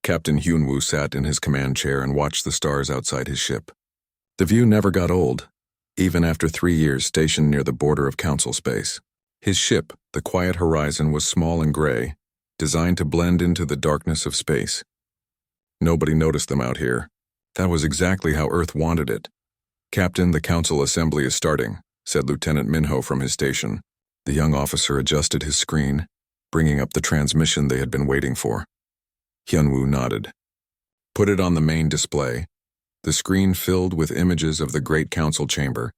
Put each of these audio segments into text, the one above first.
Captain Hyunwoo sat in his command chair and watched the stars outside his ship. The view never got old, even after 3 years stationed near the border of Council space. His ship, the Quiet Horizon, was small and gray, designed to blend into the darkness of space. Nobody noticed them out here. That was exactly how Earth wanted it. "Captain, the Council Assembly is starting," said Lieutenant Minho from his station. The young officer adjusted his screen, bringing up the transmission they had been waiting for. Hyunwoo nodded. "Put it on the main display." The screen filled with images of the Great Council Chamber.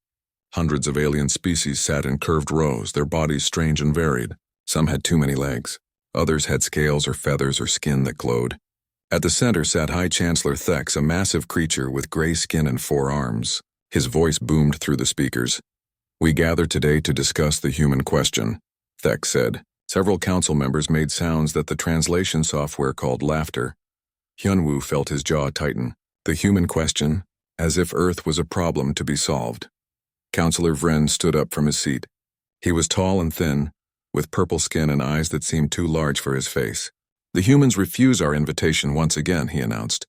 Hundreds of alien species sat in curved rows, their bodies strange and varied. Some had too many legs. Others had scales or feathers or skin that glowed. At the center sat High Chancellor Thex, a massive creature with gray skin and 4 arms. His voice boomed through the speakers. "We gather today to discuss the human question," Thex said. Several council members made sounds that the translation software called laughter. Hyunwoo felt his jaw tighten. The human question, as if Earth was a problem to be solved. Councillor Vren stood up from his seat. He was tall and thin, with purple skin and eyes that seemed too large for his face. "The humans refuse our invitation once again," he announced.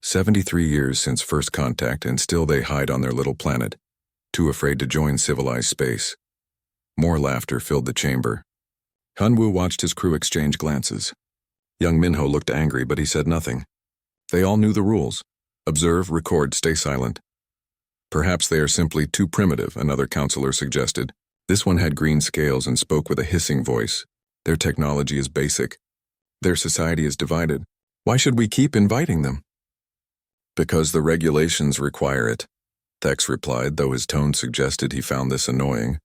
73 years since first contact, and still they hide on their little planet, too afraid to join civilized space. More laughter filled the chamber. Hyunwoo watched his crew exchange glances. Young Minho looked angry, but he said nothing. They all knew the rules. Observe, record, stay silent. "Perhaps they are simply too primitive," another counselor suggested. This one had green scales and spoke with a hissing voice. "Their technology is basic. Their society is divided. Why should we keep inviting them?" "Because the regulations require it," Thex replied, though his tone suggested he found this annoying.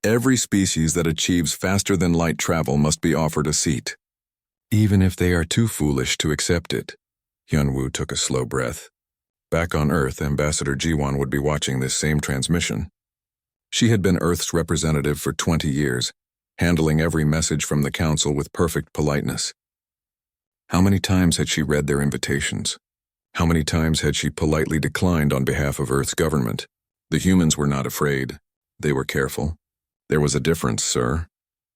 "Every species that achieves faster-than-light travel must be offered a seat, even if they are too foolish to accept it." Hyunwoo took a slow breath. Back on Earth, Ambassador Jiwon would be watching this same transmission. She had been Earth's representative for 20 years, handling every message from the Council with perfect politeness. How many times had she read their invitations? How many times had she politely declined on behalf of Earth's government? The humans were not afraid. They were careful. "There was a difference, sir,"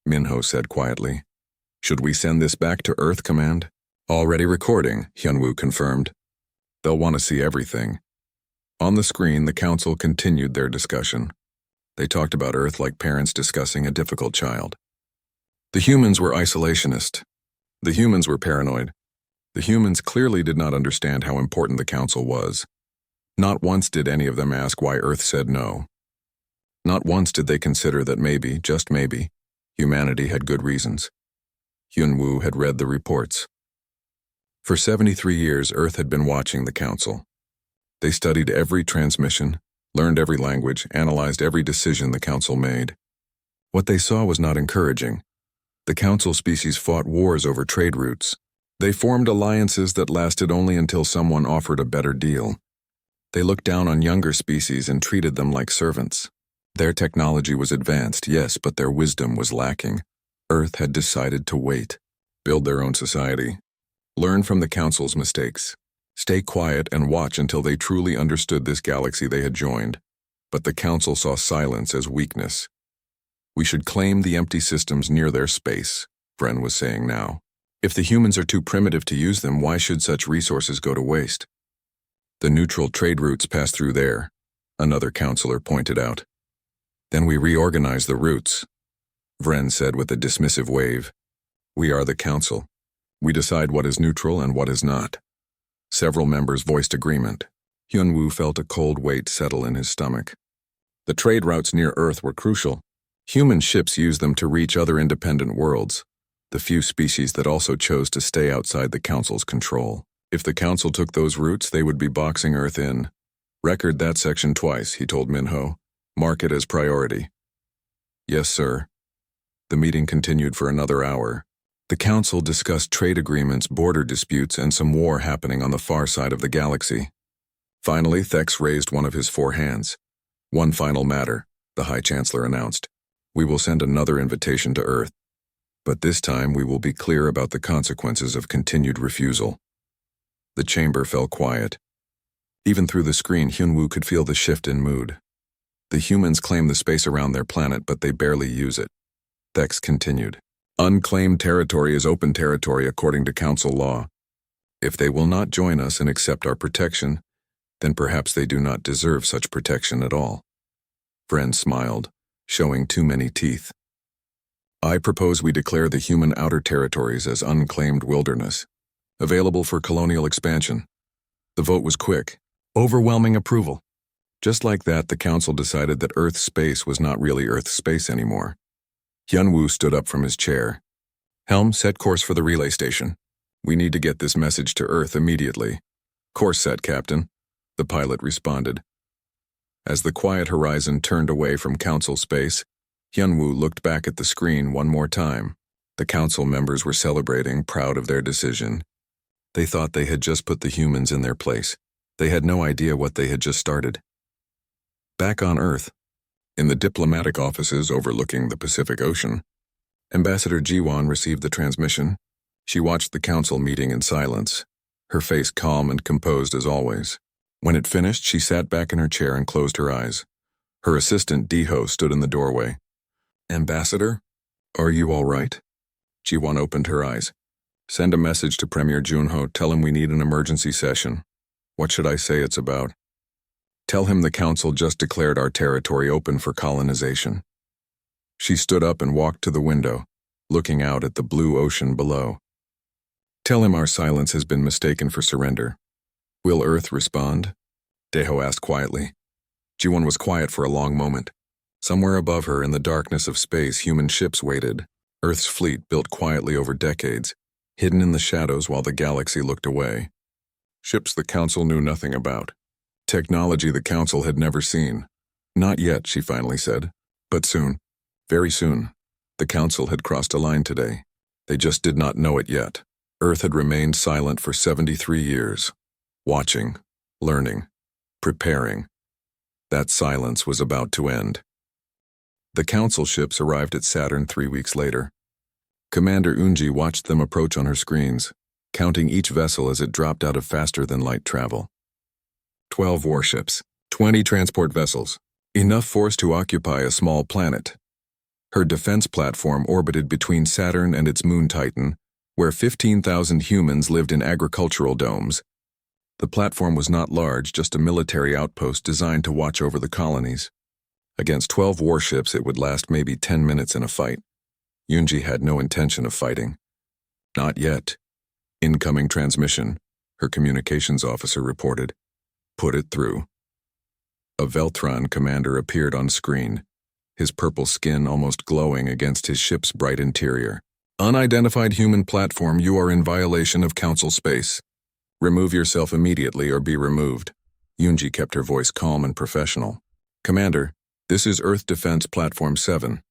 Minho said quietly. "Should we send this back to Earth Command?" "Already recording," Hyunwoo confirmed. "They'll want to see everything." On the screen, the Council continued their discussion. They talked about Earth like parents discussing a difficult child. The humans were isolationist. The humans were paranoid. The humans clearly did not understand how important the Council was. Not once did any of them ask why Earth said no. Not once did they consider that maybe, just maybe, humanity had good reasons. Hyunwoo had read the reports. For 73 years, Earth had been watching the Council. They studied every transmission, learned every language, analyzed every decision the Council made. What they saw was not encouraging. The Council species fought wars over trade routes. They formed alliances that lasted only until someone offered a better deal. They looked down on younger species and treated them like servants. Their technology was advanced, yes, but their wisdom was lacking. Earth had decided to wait, build their own society. Learn from the Council's mistakes. Stay quiet and watch until they truly understood this galaxy they had joined. But the Council saw silence as weakness. "We should claim the empty systems near their space," Vren was saying now. "If the humans are too primitive to use them, why should such resources go to waste?" "The neutral trade routes pass through there," another counselor pointed out. "Then we reorganize the routes," Vren said with a dismissive wave. "We are the Council. We decide what is neutral and what is not." Several members voiced agreement. Hyunwoo felt a cold weight settle in his stomach. The trade routes near Earth were crucial. Human ships used them to reach other independent worlds, the few species that also chose to stay outside the Council's control. If the Council took those routes, they would be boxing Earth in. "Record that section twice," he told Minho. "Mark it as priority." "Yes, sir." The meeting continued for another hour. The Council discussed trade agreements, border disputes, and some war happening on the far side of the galaxy. Finally, Thex raised one of his 4 hands. "One final matter," the High Chancellor announced. "We will send another invitation to Earth. But this time we will be clear about the consequences of continued refusal." The chamber fell quiet. Even through the screen, Hyunwoo could feel the shift in mood. The humans claim the space around their planet, but they barely use it. Thex continued. "Unclaimed territory is open territory according to Council law. If they will not join us and accept our protection, then perhaps they do not deserve such protection at all. Friend smiled, showing too many teeth. I propose we declare the human outer territories as unclaimed wilderness, available for colonial expansion. The vote was quick, overwhelming approval. Just like that, the council decided that Earth space was not really Earth space anymore. Hyunwoo stood up from his chair. Helm, set course for the relay station. We need to get this message to Earth immediately. Course set, Captain, the pilot responded. As the quiet horizon turned away from council space, Hyunwoo looked back at the screen one more time. The council members were celebrating, proud of their decision. They thought they had just put the humans in their place. They had no idea what they had just started. Back on Earth, in the diplomatic offices overlooking the Pacific Ocean, Ambassador Jiwon received the transmission. She watched the council meeting in silence, her face calm and composed as always. When it finished, she sat back in her chair and closed her eyes. Her assistant, Diho, stood in the doorway. Ambassador, are you all right? Jiwon opened her eyes. Send a message to Premier Junho. Tell him we need an emergency session. What should I say it's about? Tell him the council just declared our territory open for colonization. She stood up and walked to the window, looking out at the blue ocean below. Tell him our silence has been mistaken for surrender. Will Earth respond? Daeho asked quietly. Jiwon was quiet for a long moment. Somewhere above her in the darkness of space, human ships waited. Earth's fleet built quietly over decades, hidden in the shadows while the galaxy looked away. Ships the council knew nothing about. Technology the council had never seen. Not yet, she finally said. But soon. Very soon. The council had crossed a line today. They just did not know it yet. Earth had remained silent for 73 years. Watching, learning, preparing. That silence was about to end. The council ships arrived at Saturn 3 weeks later. Commander Unji watched them approach on her screens, counting each vessel as it dropped out of faster-than-light travel. 12 warships, 20 transport vessels, enough force to occupy a small planet. Her defense platform orbited between Saturn and its moon Titan, where 15,000 humans lived in agricultural domes. The platform was not large, just a military outpost designed to watch over the colonies. Against 12 warships, it would last maybe 10 minutes in a fight. Unji had no intention of fighting. Not yet. Incoming transmission, her communications officer reported. Put it through. A Veltron commander appeared on screen, his purple skin almost glowing against his ship's bright interior. Unidentified human platform, you are in violation of council space. Remove yourself immediately or be removed. Unji kept her voice calm and professional. Commander, this is Earth Defense Platform 7.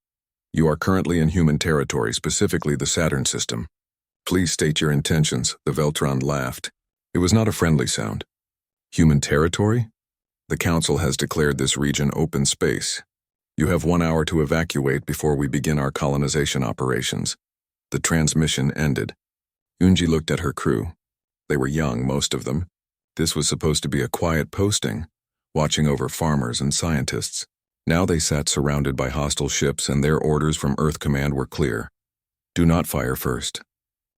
You are currently in human territory, specifically the Saturn system. Please state your intentions, the Veltron laughed. It was not a friendly sound. Human territory? The Council has declared this region open space. You have 1 hour to evacuate before we begin our colonization operations. The transmission ended. Unji looked at her crew. They were young, most of them. This was supposed to be a quiet posting, watching over farmers and scientists. Now they sat surrounded by hostile ships, and their orders from Earth Command were clear. Do not fire first.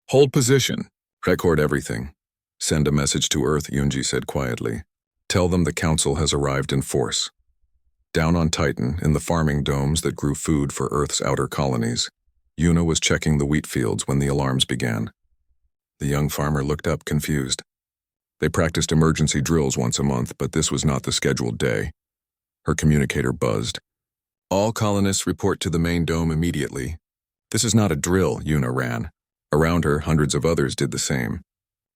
Hold position. Record everything. Send a message to Earth, Unji said quietly. Tell them the Council has arrived in force. Down on Titan, in the farming domes that grew food for Earth's outer colonies, Yuna was checking the wheat fields when the alarms began. The young farmer looked up, confused. They practiced emergency drills once a month, but this was not the scheduled day. Her communicator buzzed. All colonists report to the main dome immediately. This is not a drill, Yuna ran. Around her, hundreds of others did the same.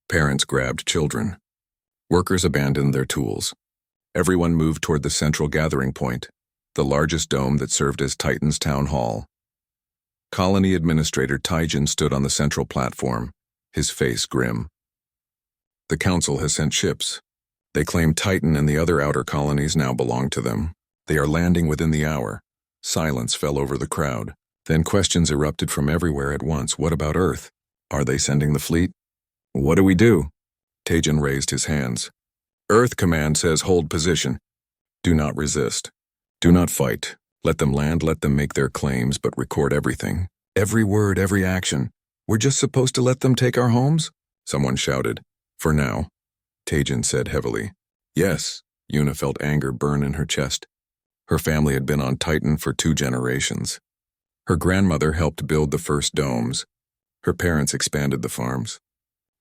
Parents grabbed children. Workers abandoned their tools. Everyone moved toward the central gathering point, the largest dome that served as Titan's town hall. Colony Administrator Taijin stood on the central platform, his face grim. The Council has sent ships. They claim Titan and the other outer colonies now belong to them. They are landing within the hour. Silence fell over the crowd. Then questions erupted from everywhere at once. What about Earth? Are they sending the fleet? What do we do? Taijin raised his hands. Earth Command says hold position. Do not resist. Do not fight. Let them land, let them make their claims, but record everything. Every word, every action. We're just supposed to let them take our homes? Someone shouted. For now, Tajin said heavily. Yes, Yuna felt anger burn in her chest. Her family had been on Titan for 2 generations. Her grandmother helped build the first domes. Her parents expanded the farms.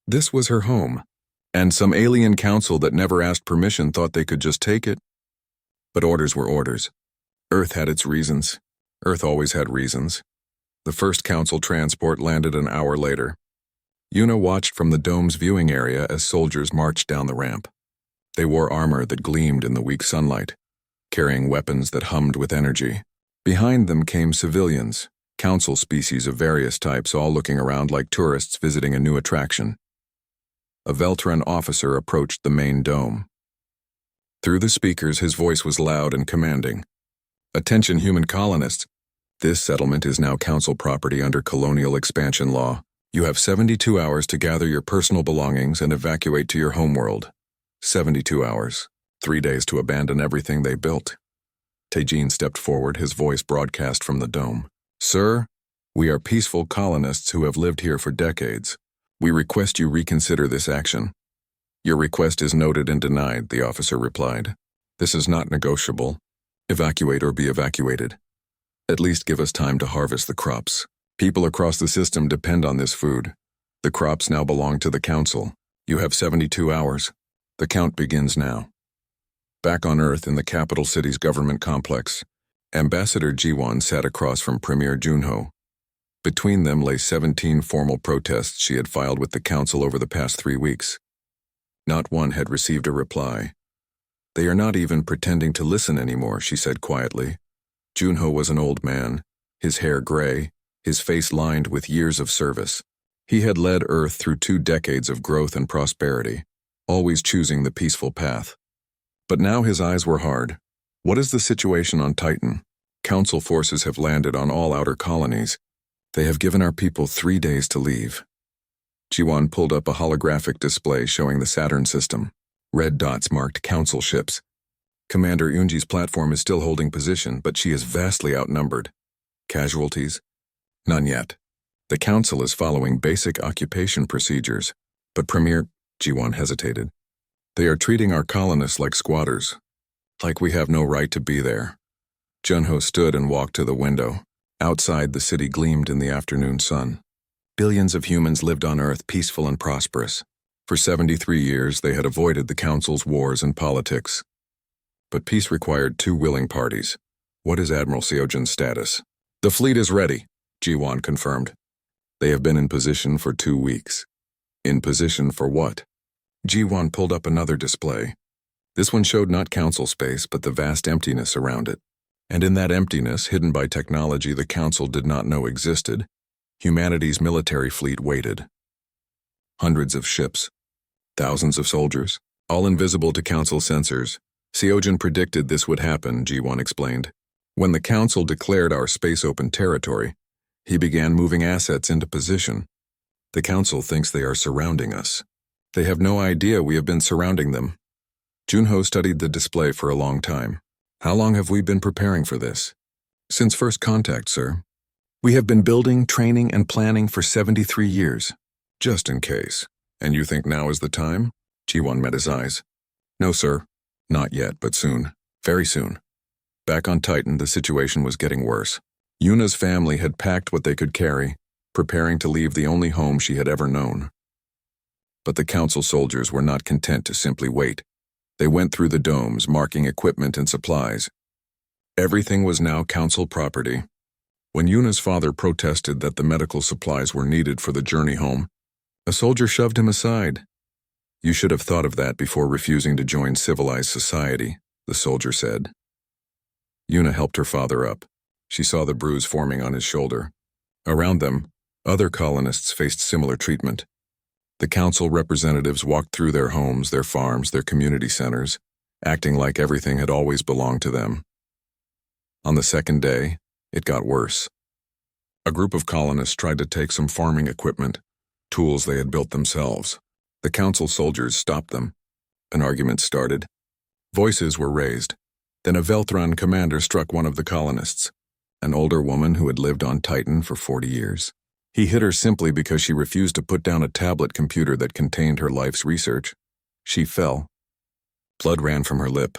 This was her home, and some alien council that never asked permission thought they could just take it. But orders were orders. Earth had its reasons. Earth always had reasons. The first council transport landed an hour later. Yuna watched from the dome's viewing area as soldiers marched down the ramp. They wore armor that gleamed in the weak sunlight, carrying weapons that hummed with energy. Behind them came civilians, council species of various types, all looking around like tourists visiting a new attraction. A Veltran officer approached the main dome. Through the speakers, his voice was loud and commanding. Attention, human colonists. This settlement is now council property under colonial expansion law. You have 72 hours to gather your personal belongings and evacuate to your homeworld. 72 hours. 3 days to abandon everything they built. Tajin stepped forward, his voice broadcast from the dome. Sir, we are peaceful colonists who have lived here for decades. We request you reconsider this action. Your request is noted and denied, the officer replied. This is not negotiable. Evacuate or be evacuated. At least give us time to harvest the crops. People across the system depend on this food. The crops now belong to the council. You have 72 hours. The count begins now. Back on Earth in the capital city's government complex, Ambassador Jiwon sat across from Premier Junho. Between them lay 17 formal protests she had filed with the council over the past 3 weeks. Not one had received a reply. They are not even pretending to listen anymore, she said quietly. Junho was an old man, his hair gray, his face lined with years of service. He had led Earth through 2 decades of growth and prosperity, always choosing the peaceful path. But now his eyes were hard. What is the situation on Titan? Council forces have landed on all outer colonies. They have given our people 3 days to leave. Jiwon pulled up a holographic display showing the Saturn system. Red dots marked council ships. Commander Yunji's platform is still holding position, but she is vastly outnumbered. Casualties? None yet. The council is following basic occupation procedures. But Premier, Jiwon hesitated. They are treating our colonists like squatters, like we have no right to be there. Junho stood and walked to the window. Outside, the city gleamed in the afternoon sun. Billions of humans lived on Earth peaceful and prosperous. For 73 years, they had avoided the council's wars and politics. But peace required 2 willing parties. What is Admiral Seojin's status? The fleet is ready, Jiwon confirmed. They have been in position for 2 weeks. In position for what? Jiwon pulled up another display. This one showed not council space, but the vast emptiness around it. And in that emptiness, hidden by technology the council did not know existed, humanity's military fleet waited. Hundreds of ships, thousands of soldiers, all invisible to council sensors. Seojin predicted this would happen, Jiwon explained. When the council declared our space open territory, he began moving assets into position. The council thinks they are surrounding us. They have no idea we have been surrounding them. Junho studied the display for a long time. How long have we been preparing for this? Since first contact, sir. We have been building, training, and planning for 73 years. Just in case. And you think now is the time? Jiwon met his eyes. No, sir. Not yet, but soon. Very soon. Back on Titan, the situation was getting worse. Yuna's family had packed what they could carry, preparing to leave the only home she had ever known. But the council soldiers were not content to simply wait. They went through the domes, marking equipment and supplies. Everything was now council property. When Yuna's father protested that the medical supplies were needed for the journey home, a soldier shoved him aside. You should have thought of that before refusing to join civilized society, the soldier said. Yuna helped her father up. She saw the bruise forming on his shoulder. Around them, other colonists faced similar treatment. The council representatives walked through their homes, their farms, their community centers, acting like everything had always belonged to them. On the second day, it got worse. A group of colonists tried to take some farming equipment, tools they had built themselves. The council soldiers stopped them. An argument started. Voices were raised. Then a Veltran commander struck one of the colonists, an older woman who had lived on Titan for 40 years. He hit her simply because she refused to put down a tablet computer that contained her life's research. She fell. Blood ran from her lip.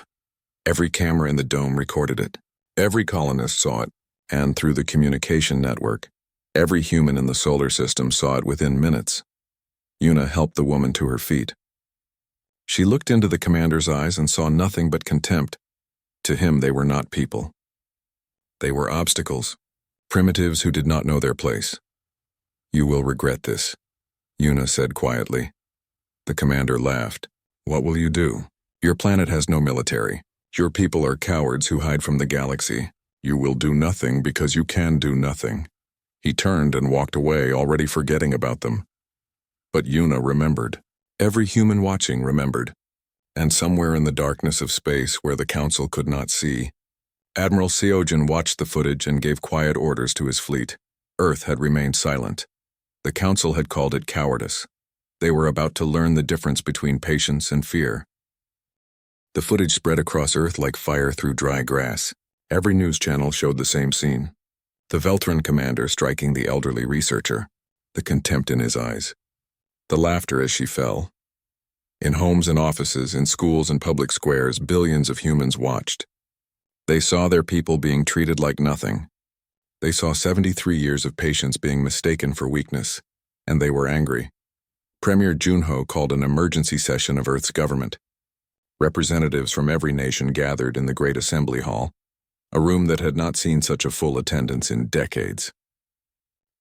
Every camera in the dome recorded it. Every colonist saw it, and through the communication network, every human in the solar system saw it within minutes. Yuna helped the woman to her feet. She looked into the commander's eyes and saw nothing but contempt. To him, they were not people. They were obstacles, primitives who did not know their place. "You will regret this," Yuna said quietly. The commander laughed. "What will you do? Your planet has no military. Your people are cowards who hide from the galaxy. You will do nothing because you can do nothing." He turned and walked away, already forgetting about them. But Yuna remembered. Every human watching remembered. And somewhere in the darkness of space where the Council could not see, Admiral Seojin watched the footage and gave quiet orders to his fleet. Earth had remained silent. The Council had called it cowardice. They were about to learn the difference between patience and fear. The footage spread across Earth like fire through dry grass. Every news channel showed the same scene. The Veltran commander striking the elderly researcher, the contempt in his eyes. The laughter as she fell. In homes and offices, in schools and public squares, billions of humans watched. They saw their people being treated like nothing. They saw 73 years of patience being mistaken for weakness, and they were angry. Premier Junho called an emergency session of Earth's government. Representatives from every nation gathered in the Great Assembly Hall, a room that had not seen such a full attendance in decades.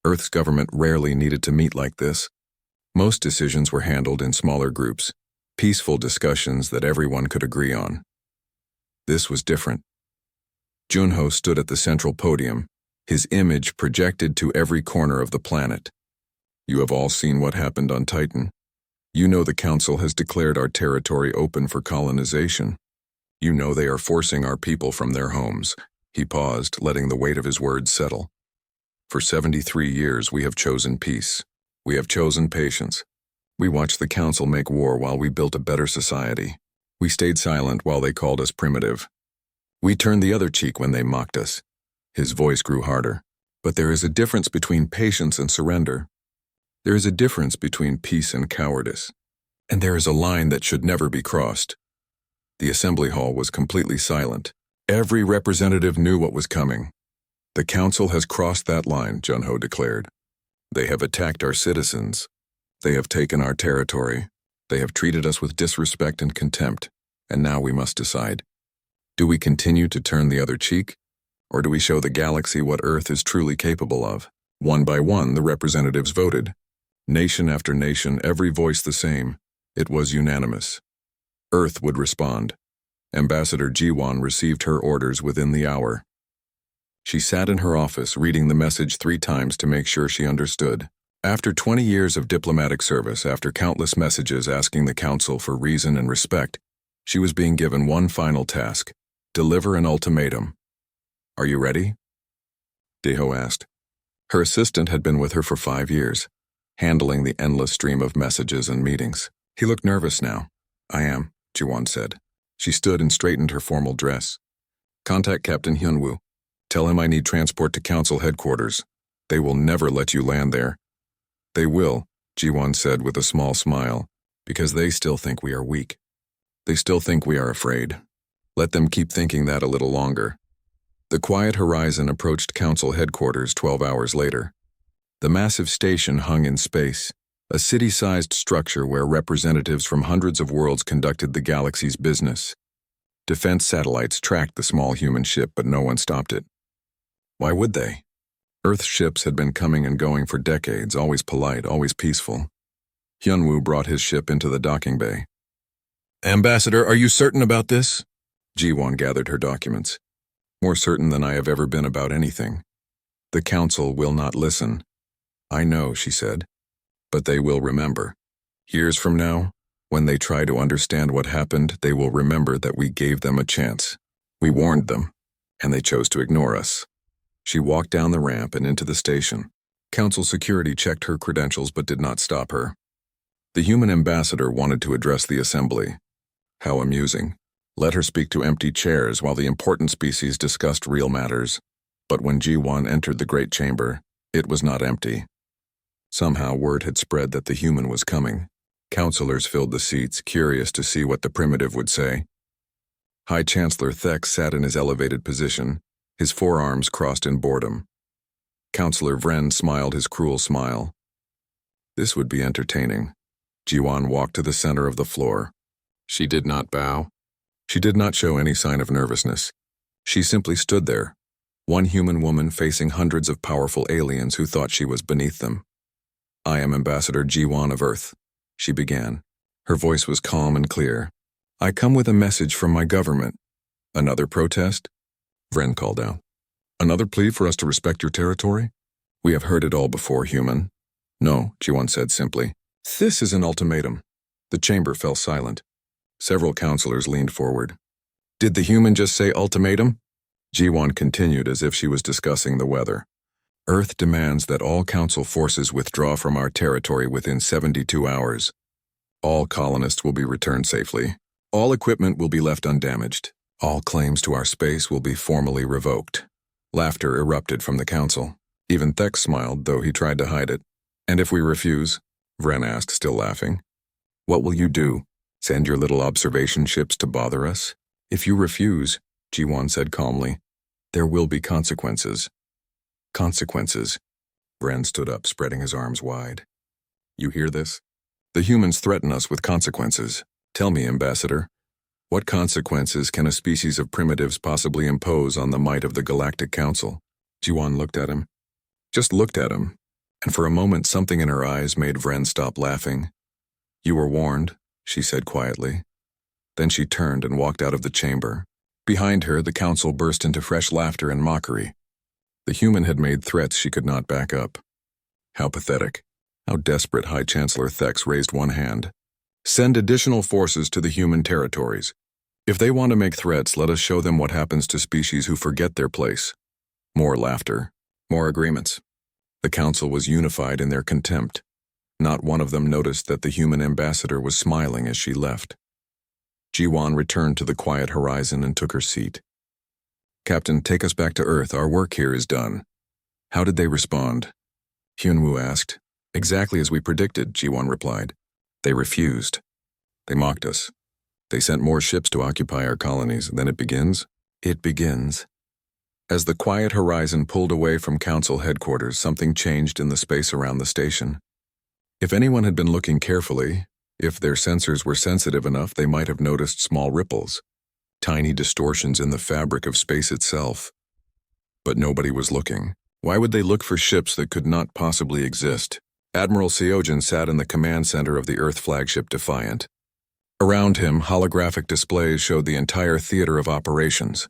Earth's government rarely needed to meet like this. Most decisions were handled in smaller groups, peaceful discussions that everyone could agree on. This was different. Junho stood at the central podium, his image projected to every corner of the planet. "You have all seen what happened on Titan. You know the Council has declared our territory open for colonization. You know they are forcing our people from their homes." He paused, letting the weight of his words settle. "For 73 years we have chosen peace. We have chosen patience. We watched the Council make war while we built a better society. We stayed silent while they called us primitive. We turned the other cheek when they mocked us." His voice grew harder. "But there is a difference between patience and surrender. There is a difference between peace and cowardice. And there is a line that should never be crossed." The assembly hall was completely silent. Every representative knew what was coming. "The Council has crossed that line," Junho declared. "They have attacked our citizens. They have taken our territory. They have treated us with disrespect and contempt. And now we must decide. Do we continue to turn the other cheek? Or do we show the galaxy what Earth is truly capable of?" One by one, the representatives voted. Nation after nation, every voice the same. It was unanimous. Earth would respond. Ambassador Jiwon received her orders within the hour. She sat in her office, reading the message 3 times to make sure she understood. After 20 years of diplomatic service, after countless messages asking the Council for reason and respect, she was being given one final task: deliver an ultimatum. "Are you ready?" Deho asked. Her assistant had been with her for 5 years, handling the endless stream of messages and meetings. He looked nervous now. "I am," Jiwon said. She stood and straightened her formal dress. "Contact Captain Hyunwoo. Tell him I need transport to Council headquarters. They will never let you land there." "They will," Jiwon said with a small smile, "because they still think we are weak. They still think we are afraid. Let them keep thinking that a little longer." The quiet horizon approached Council headquarters 12 hours later. The massive station hung in space, a city-sized structure where representatives from hundreds of worlds conducted the galaxy's business. Defense satellites tracked the small human ship, but no one stopped it. Why would they? Earth ships had been coming and going for decades, always polite, always peaceful. Hyunwoo brought his ship into the docking bay. "Ambassador, are you certain about this?" Jiwon gathered her documents. "More certain than I have ever been about anything. The Council will not listen." "I know," she said, "but they will remember. Years from now, when they try to understand what happened, they will remember that we gave them a chance. We warned them, and they chose to ignore us." She walked down the ramp and into the station. Council security checked her credentials but did not stop her. The human ambassador wanted to address the assembly. How amusing. Let her speak to empty chairs while the important species discussed real matters. But when Jiwon entered the great chamber, it was not empty. Somehow word had spread that the human was coming. Counselors filled the seats, curious to see what the primitive would say. High Chancellor Thex sat in his elevated position, his forearms crossed in boredom. Counselor Vren smiled his cruel smile. This would be entertaining. Jiwan walked to the center of the floor. She did not bow. She did not show any sign of nervousness. She simply stood there, one human woman facing hundreds of powerful aliens who thought she was beneath them. I am Ambassador Jiwan of Earth, she began. Her voice was calm and clear. I come with a message from my government. Another protest? Vren called out. Another plea for us to respect your territory? We have heard it all before, human. No, Jiwan said simply. This is an ultimatum. The chamber fell silent. Several counselors leaned forward. Did the human just say ultimatum? Jiwan continued as if she was discussing the weather. Earth demands that all council forces withdraw from our territory within 72 hours. All colonists will be returned safely. All equipment will be left undamaged. All claims to our space will be formally revoked. Laughter erupted from the council. Even Thex smiled, though he tried to hide it. And if we refuse? Vren asked, still laughing. What will you do? Send your little observation ships to bother us? If you refuse, Jiwan said calmly, there will be consequences. Consequences. Vren stood up, spreading his arms wide. You hear this? The humans threaten us with consequences. Tell me, Ambassador, what consequences can a species of primitives possibly impose on the might of the Galactic Council? Jiwan looked at him. Just looked at him, and for a moment something in her eyes made Vren stop laughing. You were warned, she said quietly. Then she turned and walked out of the chamber. Behind her, the council burst into fresh laughter and mockery. The human had made threats she could not back up. How pathetic. How desperate. High Chancellor Thex raised one hand. Send additional forces to the human territories. If they want to make threats, let us show them what happens to species who forget their place. More laughter. More agreements. The council was unified in their contempt. Not one of them noticed that the human ambassador was smiling as she left. Jiwan returned to the quiet horizon and took her seat. Captain, take us back to Earth. Our work here is done. How did they respond? Hyunwoo asked. Exactly as we predicted, Jiwan replied. They refused. They mocked us. They sent more ships to occupy our colonies. Then it begins? It begins. As the quiet horizon pulled away from council headquarters, something changed in the space around the station. If anyone had been looking carefully, if their sensors were sensitive enough, they might have noticed small ripples, tiny distortions in the fabric of space itself. But nobody was looking. Why would they look for ships that could not possibly exist? Admiral Seojin sat in the command center of the Earth flagship Defiant. Around him, holographic displays showed the entire theater of operations.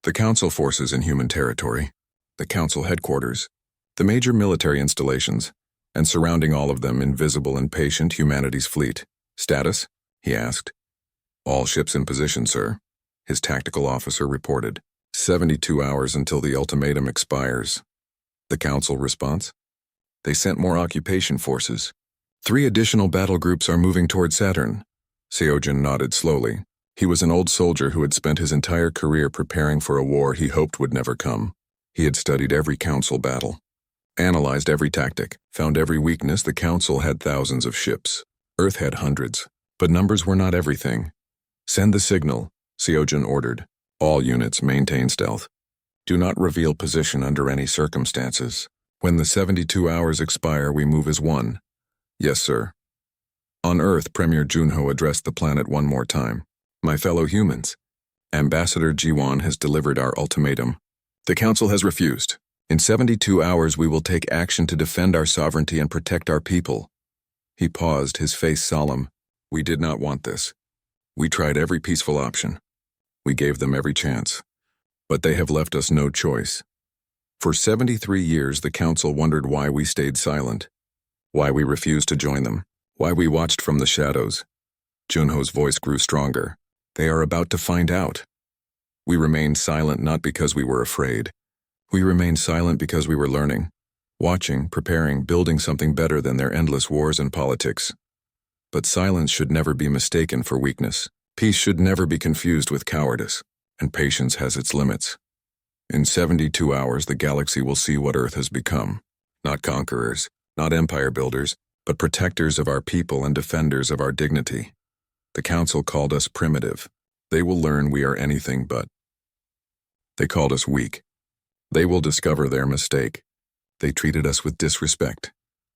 The Council forces in human territory, the Council headquarters, the major military installations, and surrounding all of them, invisible and patient, humanity's fleet. Status? He asked. All ships in position, sir, his tactical officer reported. 72 hours until the ultimatum expires. The Council response? They sent more occupation forces. 3 additional battle groups are moving toward Saturn. Seojin nodded slowly. He was an old soldier who had spent his entire career preparing for a war he hoped would never come. He had studied every Council battle, analyzed every tactic, found every weakness. The Council had thousands of ships. Earth had hundreds, but numbers were not everything. Send the signal, Seojin ordered. All units maintain stealth. Do not reveal position under any circumstances. When the 72 hours expire, we move as one. Yes, sir. On Earth, Premier Junho addressed the planet one more time. My fellow humans, Ambassador Jiwan has delivered our ultimatum. The Council has refused. In 72 hours, we will take action to defend our sovereignty and protect our people. He paused, his face solemn. We did not want this. We tried every peaceful option. We gave them every chance. But they have left us no choice. For 73 years, the Council wondered why we stayed silent, why we refused to join them, why we watched from the shadows. Junho's voice grew stronger. They are about to find out. We remained silent not because we were afraid. We remained silent because we were learning, watching, preparing, building something better than their endless wars and politics. But silence should never be mistaken for weakness. Peace should never be confused with cowardice, and patience has its limits. In 72 hours, the galaxy will see what Earth has become. Not conquerors, not empire builders, but protectors of our people and defenders of our dignity. The council called us primitive. They will learn we are anything but. They called us weak. They will discover their mistake. They treated us with disrespect.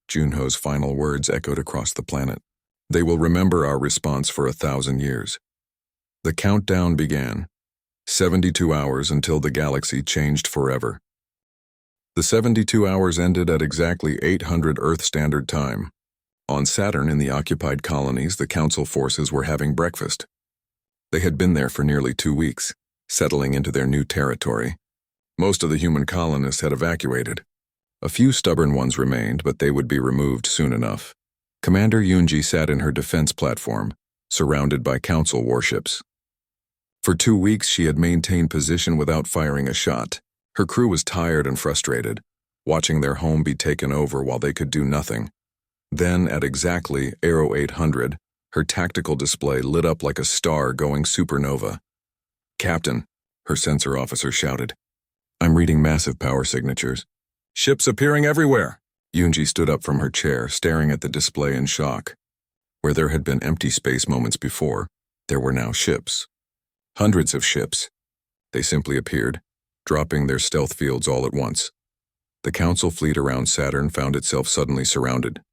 Junho's final words echoed across the planet. They will remember our response for 1,000 years. The countdown began. 72 hours until the galaxy changed forever. The 72 hours ended at exactly 800 Earth Standard Time. On Saturn, in the occupied colonies, the Council forces were having breakfast. They had been there for nearly 2 weeks, settling into their new territory. Most of the human colonists had evacuated. A few stubborn ones remained, but they would be removed soon enough. Commander Yunji sat in her defense platform, surrounded by Council warships. For 2 weeks, she had maintained position without firing a shot. Her crew was tired and frustrated, watching their home be taken over while they could do nothing. Then, at exactly Aero 800, her tactical display lit up like a star going supernova. "Captain," her sensor officer shouted. "I'm reading massive power signatures. Ships appearing everywhere." Yunji stood up from her chair, staring at the display in shock. Where there had been empty space moments before, there were now ships. Hundreds of ships. They simply appeared, dropping their stealth fields all at once. The Council fleet around Saturn found itself suddenly surrounded.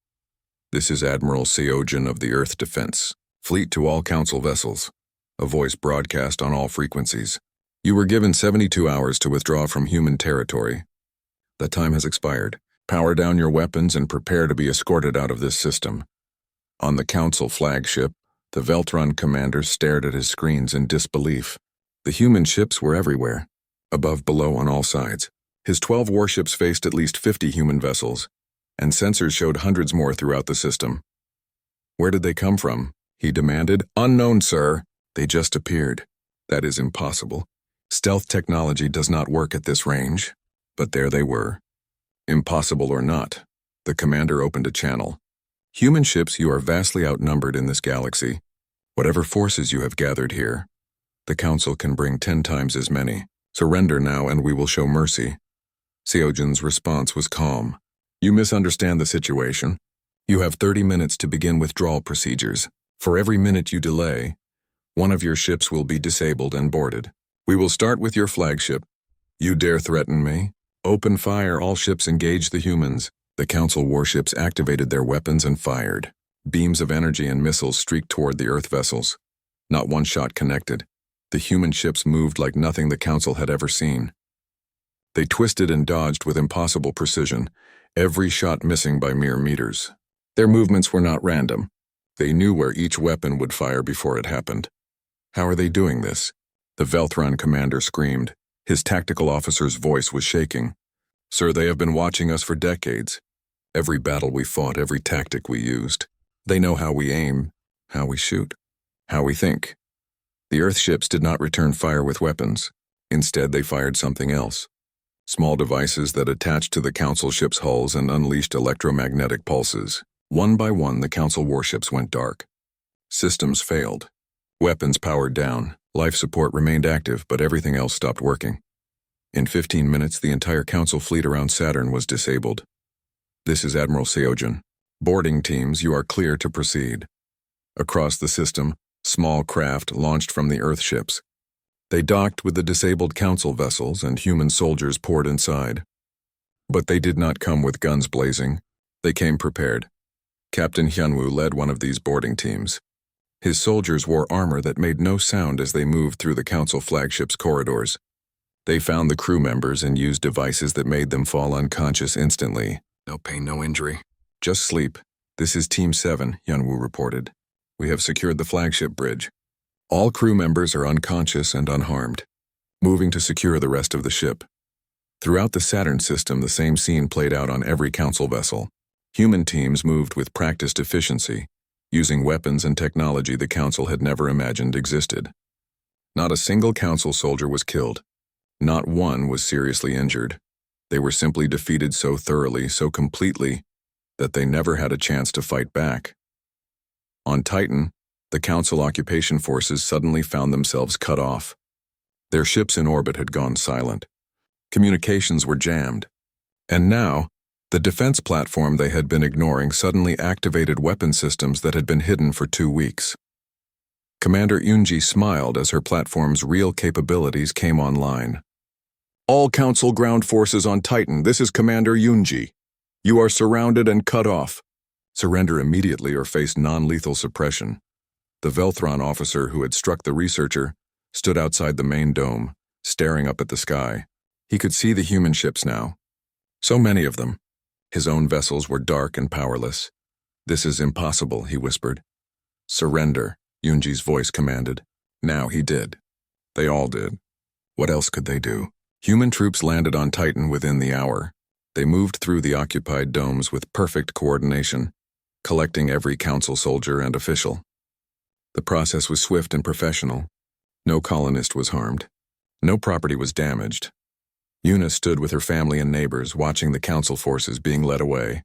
"This is Admiral Seojin of the Earth Defense. Fleet to all Council vessels." A voice broadcast on all frequencies. "You were given 72 hours to withdraw from human territory. That time has expired. Power down your weapons and prepare to be escorted out of this system." On the Council flagship, the Veltron commander stared at his screens in disbelief. The human ships were everywhere, above, below, on all sides. His 12 warships faced at least 50 human vessels, and sensors showed hundreds more throughout the system. "Where did they come from?" he demanded. "Unknown, sir. They just appeared. That is impossible. Stealth technology does not work at this range." But there they were. Impossible or not, the commander opened a channel. "Human ships, you are vastly outnumbered in this galaxy. Whatever forces you have gathered here, the Council can bring 10 times as many. Surrender now and we will show mercy." Seojin's response was calm. "You misunderstand the situation. You have 30 minutes to begin withdrawal procedures. For every minute you delay, one of your ships will be disabled and boarded. We will start with your flagship. You dare threaten me? Open fire, all ships engage the humans." The Council warships activated their weapons and fired. Beams of energy and missiles streaked toward the Earth vessels. Not one shot connected. The human ships moved like nothing the Council had ever seen. They twisted and dodged with impossible precision, every shot missing by mere meters. Their movements were not random. They knew where each weapon would fire before it happened. "How are they doing this?" The Velthron commander screamed. His tactical officer's voice was shaking. "Sir, they have been watching us for decades. Every battle we fought, every tactic we used. They know how we aim, how we shoot, how we think." The Earth ships did not return fire with weapons. Instead, they fired something else. Small devices that attached to the Council ships' hulls and unleashed electromagnetic pulses. One by one, the Council warships went dark. Systems failed. Weapons powered down. Life support remained active, but everything else stopped working. In 15 minutes, the entire Council fleet around Saturn was disabled. "This is Admiral Seojin. Boarding teams, you are clear to proceed." Across the system, small craft launched from the Earth ships. They docked with the disabled Council vessels, and human soldiers poured inside. But they did not come with guns blazing. They came prepared. Captain Hyunwoo led one of these boarding teams. His soldiers wore armor that made no sound as they moved through the Council flagship's corridors. They found the crew members and used devices that made them fall unconscious instantly. "No pain, no injury. Just sleep. This is Team 7, Hyunwoo reported. We have secured the flagship bridge. All crew members are unconscious and unharmed. Moving to secure the rest of the ship." Throughout the Saturn system, the same scene played out on every Council vessel. Human teams moved with practiced efficiency, using weapons and technology the Council had never imagined existed. Not a single Council soldier was killed. Not one was seriously injured. They were simply defeated so thoroughly, so completely, that they never had a chance to fight back. On Titan, the Council occupation forces suddenly found themselves cut off. Their ships in orbit had gone silent. Communications were jammed. And now, The defense platform they had been ignoring suddenly activated weapon systems that had been hidden for 2 weeks. Commander Yunji smiled as her platform's real capabilities came online. "All Council ground forces on Titan, this is Commander Yunji. You are surrounded and cut off. Surrender immediately or face non-lethal suppression." The Velthron officer who had struck the researcher stood outside the main dome, staring up at the sky. He could see the human ships now. So many of them. His own vessels were dark and powerless. "This is impossible," he whispered. "Surrender," Yunji's voice commanded. Now he did. They all did. What else could they do? Human troops landed on Titan within the hour. They moved through the occupied domes with perfect coordination, collecting every council soldier and official. The process was swift and professional. No colonist was harmed. No property was damaged. Yuna stood with her family and neighbors, watching the council forces being led away.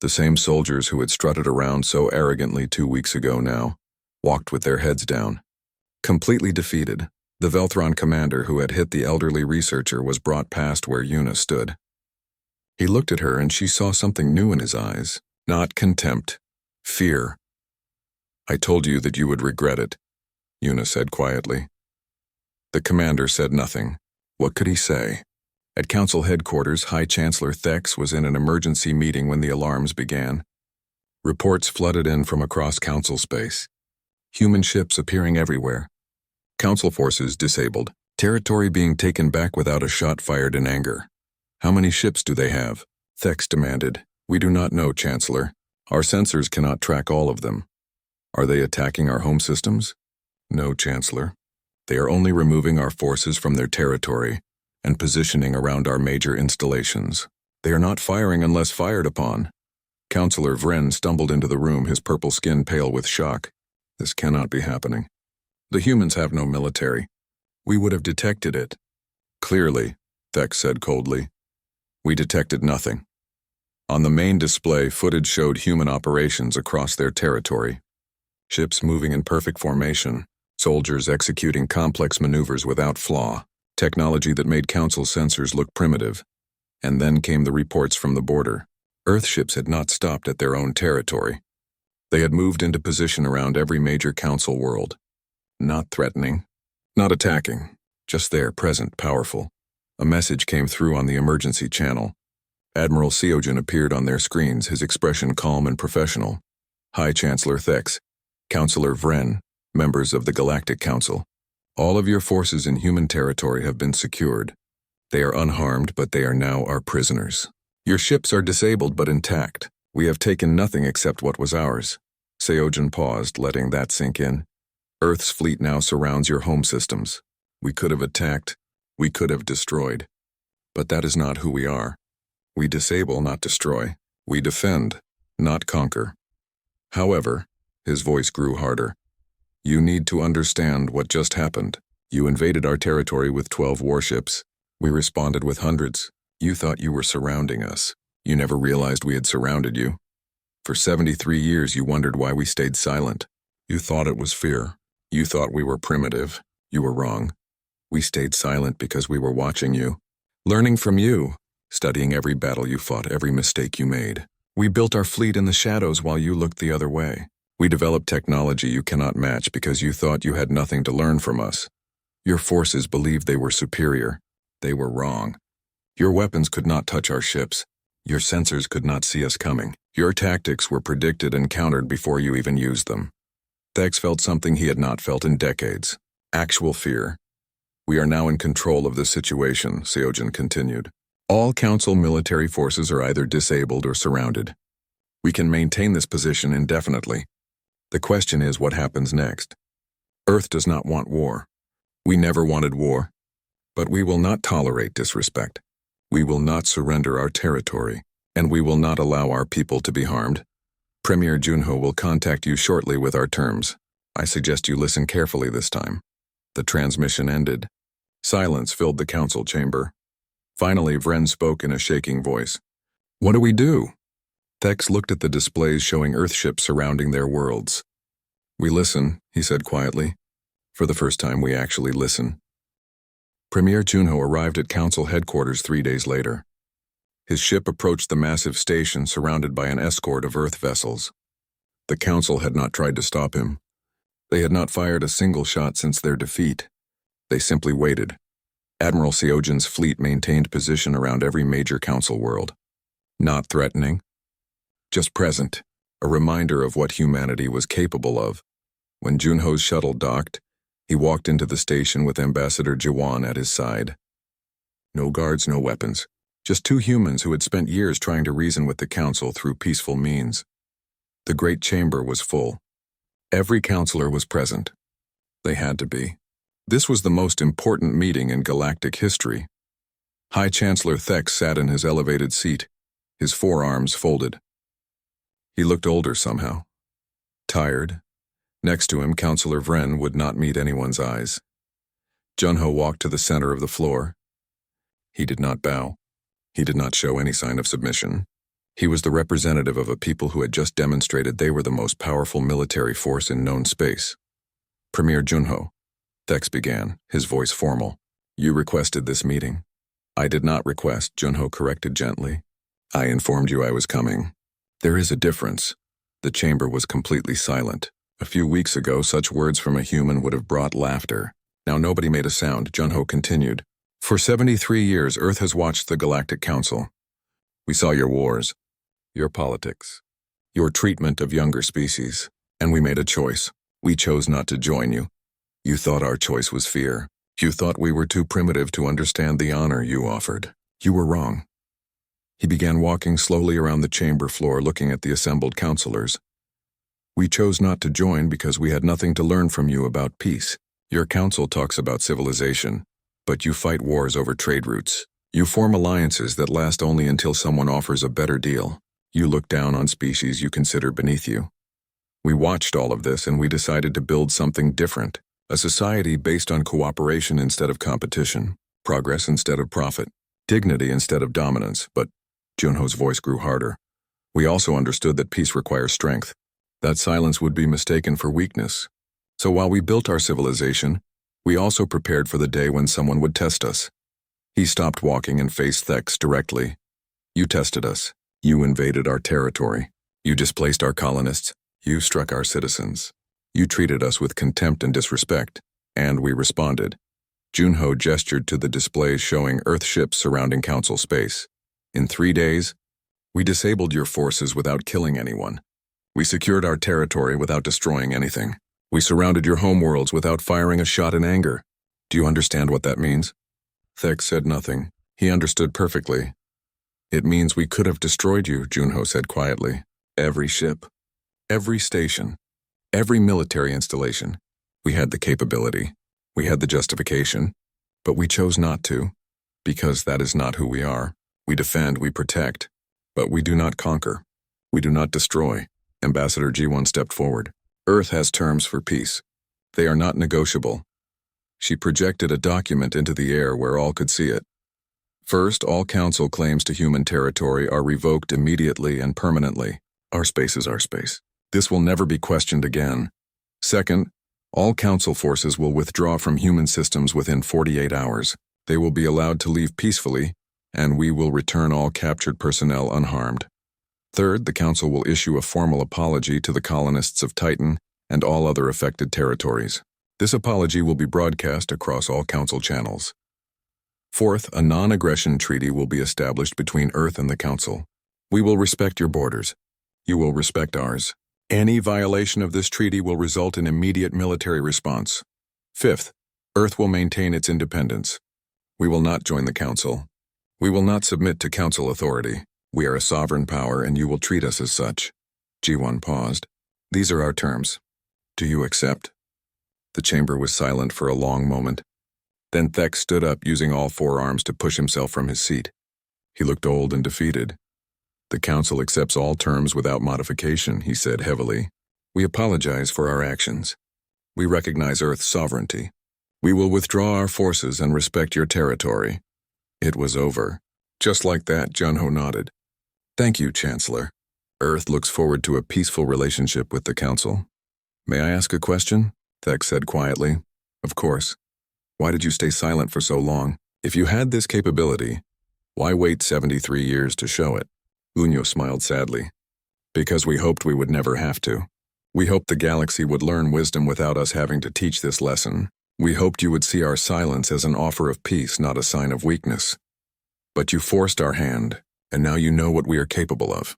The same soldiers who had strutted around so arrogantly 2 weeks ago now walked with their heads down. Completely defeated, the Velthron commander who had hit the elderly researcher was brought past where Yuna stood. He looked at her and she saw something new in his eyes. Not contempt. Fear. "I told you that you would regret it," Yuna said quietly. The commander said nothing. What could he say? At council headquarters, High Chancellor Thex was in an emergency meeting when the alarms began. Reports flooded in from across council space. Human ships appearing everywhere. Council forces disabled. Territory being taken back without a shot fired in anger. "How many ships do they have?" Thex demanded. "We do not know, Chancellor. Our sensors cannot track all of them." "Are they attacking our home systems?" "No, Chancellor. They are only removing our forces from their territory and positioning around our major installations. They are not firing unless fired upon." Councillor Vren stumbled into the room, his purple skin pale with shock. "This cannot be happening. The humans have no military. We would have detected it." "Clearly," Thex said coldly. "We detected nothing." On the main display, footage showed human operations across their territory. Ships moving in perfect formation, soldiers executing complex maneuvers without flaw, technology that made Council sensors look primitive. And then came the reports from the border. Earth ships had not stopped at their own territory. They had moved into position around every major Council world. Not threatening, not attacking, just there, present, powerful. A message came through on the emergency channel. Admiral Seojin appeared on their screens, his expression calm and professional. "High Chancellor Thex, Councillor Vren, members of the Galactic Council. All of your forces in human territory have been secured. They are unharmed, but they are now our prisoners. Your ships are disabled but intact. We have taken nothing except what was ours." Seojin paused, letting that sink in. "Earth's fleet now surrounds your home systems. We could have attacked. We could have destroyed. But that is not who we are. We disable, not destroy. We defend, not conquer. However," his voice grew harder, "you need to understand what just happened. You invaded our territory with 12 warships. We responded with hundreds. You thought you were surrounding us. You never realized we had surrounded you. For 73 years you wondered why we stayed silent. You thought it was fear. You thought we were primitive. You were wrong. We stayed silent because we were watching you, learning from you, studying every battle you fought, every mistake you made. We built our fleet in the shadows while you looked the other way. We developed technology you cannot match because you thought you had nothing to learn from us. Your forces believed they were superior. They were wrong. Your weapons could not touch our ships. Your sensors could not see us coming. Your tactics were predicted and countered before you even used them." Thex felt something he had not felt in decades. Actual fear. "We are now in control of the situation," Seojin continued. "All Council military forces are either disabled or surrounded. We can maintain this position indefinitely. The question is what happens next. Earth does not want war. We never wanted war. But we will not tolerate disrespect. We will not surrender our territory, and we will not allow our people to be harmed. Premier Junho will contact you shortly with our terms. I suggest you listen carefully this time." The transmission ended. Silence filled the council chamber. Finally, Vren spoke in a shaking voice. "What do we do?" Thex looked at the displays showing Earthships surrounding their worlds. "We listen," he said quietly. "For the first time, we actually listen." Premier Junho arrived at council headquarters 3 days later. His ship approached the massive station surrounded by an escort of Earth vessels. The Council had not tried to stop him. They had not fired a single shot since their defeat. They simply waited. Admiral Seogen's fleet maintained position around every major Council world. Not threatening, just present, a reminder of what humanity was capable of. When Junho's shuttle docked, he walked into the station with Ambassador Jiwan at his side. No guards, no weapons. Just two humans who had spent years trying to reason with the Council through peaceful means. The great chamber was full. Every counselor was present. They had to be. This was the most important meeting in galactic history. High Chancellor Thex sat in his elevated seat, his forearms folded. He looked older somehow. Tired. Next to him, Councillor Vren would not meet anyone's eyes. Junho walked to the center of the floor. He did not bow. He did not show any sign of submission. He was the representative of a people who had just demonstrated they were the most powerful military force in known space. Premier Junho, Thex began, his voice formal. You requested this meeting. I did not request, Junho corrected gently. I informed you I was coming. There is a difference. The chamber was completely silent. A few weeks ago, such words from a human would have brought laughter. Now nobody made a sound, Junho continued. For 73 years, Earth has watched the Galactic Council. We saw your wars, your politics, your treatment of younger species, and we made a choice. We chose not to join you. You thought our choice was fear. You thought we were too primitive to understand the honor you offered. You were wrong. He began walking slowly around the chamber floor looking at the assembled counselors. We chose not to join because we had nothing to learn from you about peace. Your council talks about civilization, but you fight wars over trade routes. You form alliances that last only until someone offers a better deal. You look down on species you consider beneath you. We watched all of this and we decided to build something different. A society based on cooperation instead of competition, progress instead of profit, dignity instead of dominance, but Junho's voice grew harder. We also understood that peace requires strength. That silence would be mistaken for weakness. So while we built our civilization, we also prepared for the day when someone would test us. He stopped walking and faced Thex directly. You tested us. You invaded our territory. You displaced our colonists. You struck our citizens. You treated us with contempt and disrespect, and we responded. Junho gestured to the displays showing Earth ships surrounding Council space. In 3 days, we disabled your forces without killing anyone. We secured our territory without destroying anything. We surrounded your homeworlds without firing a shot in anger. Do you understand what that means? Thex said nothing. He understood perfectly. It means we could have destroyed you, Junho said quietly. Every ship, every station, every military installation. We had the capability. We had the justification. But we chose not to, because that is not who we are. We defend, we protect, but we do not conquer. We do not destroy. Ambassador G1 stepped forward. Earth has terms for peace. They are not negotiable. She projected a document into the air where all could see it. First, all Council claims to human territory are revoked immediately and permanently. Our space is our space. This will never be questioned again. Second, all Council forces will withdraw from human systems within 48 hours. They will be allowed to leave peacefully, and we will return all captured personnel unharmed. Third, the Council will issue a formal apology to the colonists of Titan and all other affected territories. This apology will be broadcast across all Council channels. Fourth, a non-aggression treaty will be established between Earth and the Council. We will respect your borders. You will respect ours. Any violation of this treaty will result in immediate military response. Fifth, Earth will maintain its independence. We will not join the Council. We will not submit to Council authority. We are a sovereign power and you will treat us as such. G1 paused. These are our terms. Do you accept? The chamber was silent for a long moment. Then Thex stood up using all four arms to push himself from his seat. He looked old and defeated. The Council accepts all terms without modification, he said heavily. We apologize for our actions. We recognize Earth's sovereignty. We will withdraw our forces and respect your territory. It was over. Just like that, Junho nodded. Thank you, Chancellor. Earth looks forward to a peaceful relationship with the Council. May I ask a question? Thex said quietly. Of course. Why did you stay silent for so long? If you had this capability, Why wait 73 years to show it? Unyo smiled sadly. Because we hoped we would never have to. We hoped the galaxy would learn wisdom without us having to teach this lesson. We hoped you would see our silence as an offer of peace, not a sign of weakness. But you forced our hand, and now you know what we are capable of.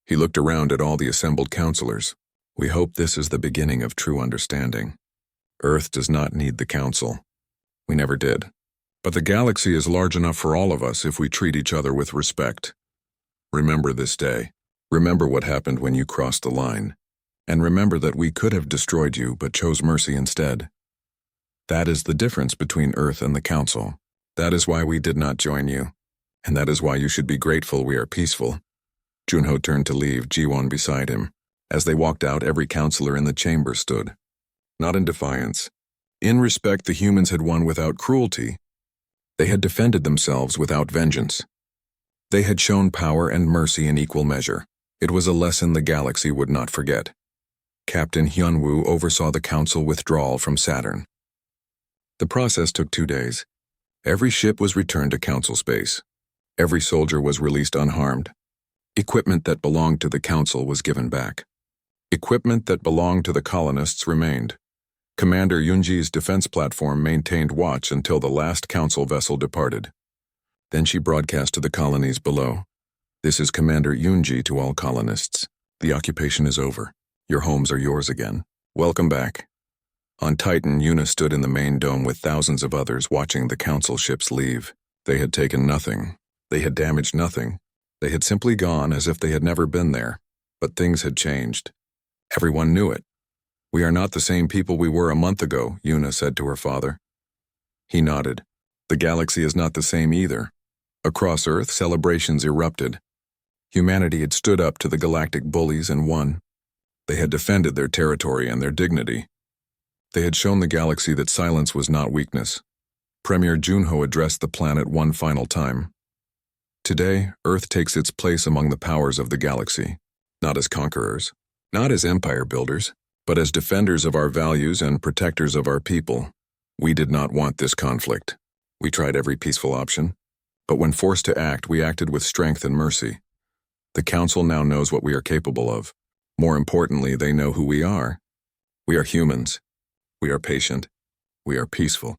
He looked around at all the assembled counselors. We hope this is the beginning of true understanding. Earth does not need the council. We never did. But the galaxy is large enough for all of us if we treat each other with respect. Remember this day. Remember what happened when you crossed the line. And remember that we could have destroyed you but chose mercy instead. That is the difference between Earth and the Council. That is why we did not join you. And that is why you should be grateful we are peaceful. Junho turned to leave, Jiwon beside him. As they walked out, every counselor in the chamber stood. Not in defiance. In respect, the humans had won without cruelty. They had defended themselves without vengeance. They had shown power and mercy in equal measure. It was a lesson the galaxy would not forget. Captain Hyunwoo oversaw the council withdrawal from Saturn. The process took 2 days. Every ship was returned to council space. Every soldier was released unharmed. Equipment that belonged to the council was given back. Equipment that belonged to the colonists remained. Commander Yunji's defense platform maintained watch until the last council vessel departed. Then she broadcast to the colonies below. This is Commander Yunji to all colonists. The occupation is over. Your homes are yours again. Welcome back. On Titan, Yuna stood in the main dome with thousands of others watching the council ships leave. They had taken nothing. They had damaged nothing. They had simply gone as if they had never been there. But things had changed. Everyone knew it. We are not the same people we were a month ago, Yuna said to her father. He nodded. The galaxy is not the same either. Across Earth, celebrations erupted. Humanity had stood up to the galactic bullies and won. They had defended their territory and their dignity. They had shown the galaxy that silence was not weakness. Premier Junho addressed the planet one final time. Today, Earth takes its place among the powers of the galaxy, not as conquerors, not as empire builders, but as defenders of our values and protectors of our people. We did not want this conflict. We tried every peaceful option, but when forced to act, we acted with strength and mercy. The Council now knows what we are capable of. More importantly, they know who we are. We are humans. We are patient. We are peaceful.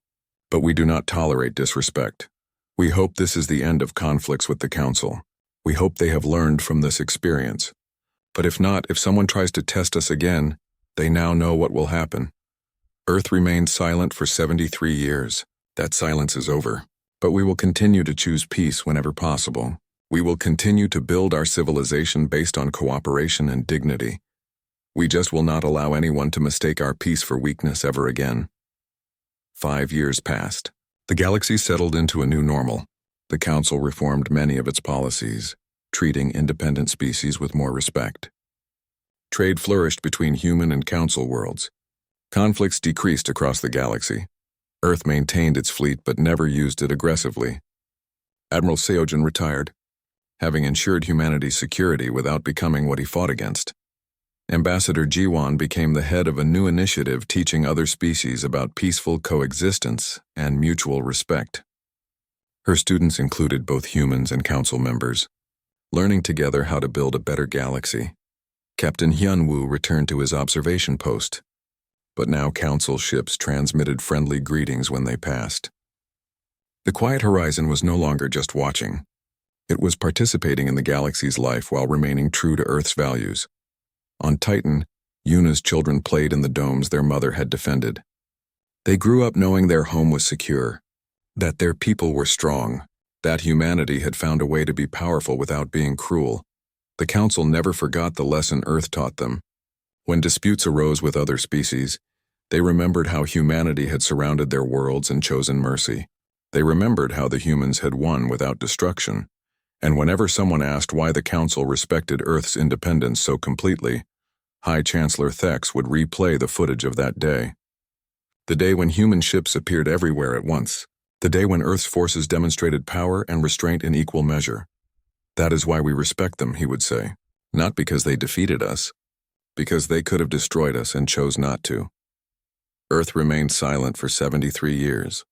But we do not tolerate disrespect. We hope this is the end of conflicts with the Council. We hope they have learned from this experience. But if not, if someone tries to test us again, they now know what will happen. Earth remained silent for 73 years. That silence is over. But we will continue to choose peace whenever possible. We will continue to build our civilization based on cooperation and dignity. We just will not allow anyone to mistake our peace for weakness ever again. 5 years passed. The galaxy settled into a new normal. The Council reformed many of its policies, treating independent species with more respect. Trade flourished between human and Council worlds. Conflicts decreased across the galaxy. Earth maintained its fleet but never used it aggressively. Admiral Seojin retired, having ensured humanity's security without becoming what he fought against. Ambassador Jiwon became the head of a new initiative teaching other species about peaceful coexistence and mutual respect. Her students included both humans and Council members, learning together how to build a better galaxy. Captain Hyunwoo returned to his observation post, but now Council ships transmitted friendly greetings when they passed. The Quiet Horizon was no longer just watching. It was participating in the galaxy's life while remaining true to Earth's values. On Titan, Yuna's children played in the domes their mother had defended. They grew up knowing their home was secure, that their people were strong, that humanity had found a way to be powerful without being cruel. The Council never forgot the lesson Earth taught them. When disputes arose with other species, they remembered how humanity had surrounded their worlds and chosen mercy. They remembered how the humans had won without destruction. And whenever someone asked why the Council respected Earth's independence so completely, High Chancellor Thex would replay the footage of that day. The day when human ships appeared everywhere at once. The day when Earth's forces demonstrated power and restraint in equal measure. That is why we respect them, he would say. Not because they defeated us, because they could have destroyed us and chose not to. Earth remained silent for 73 years.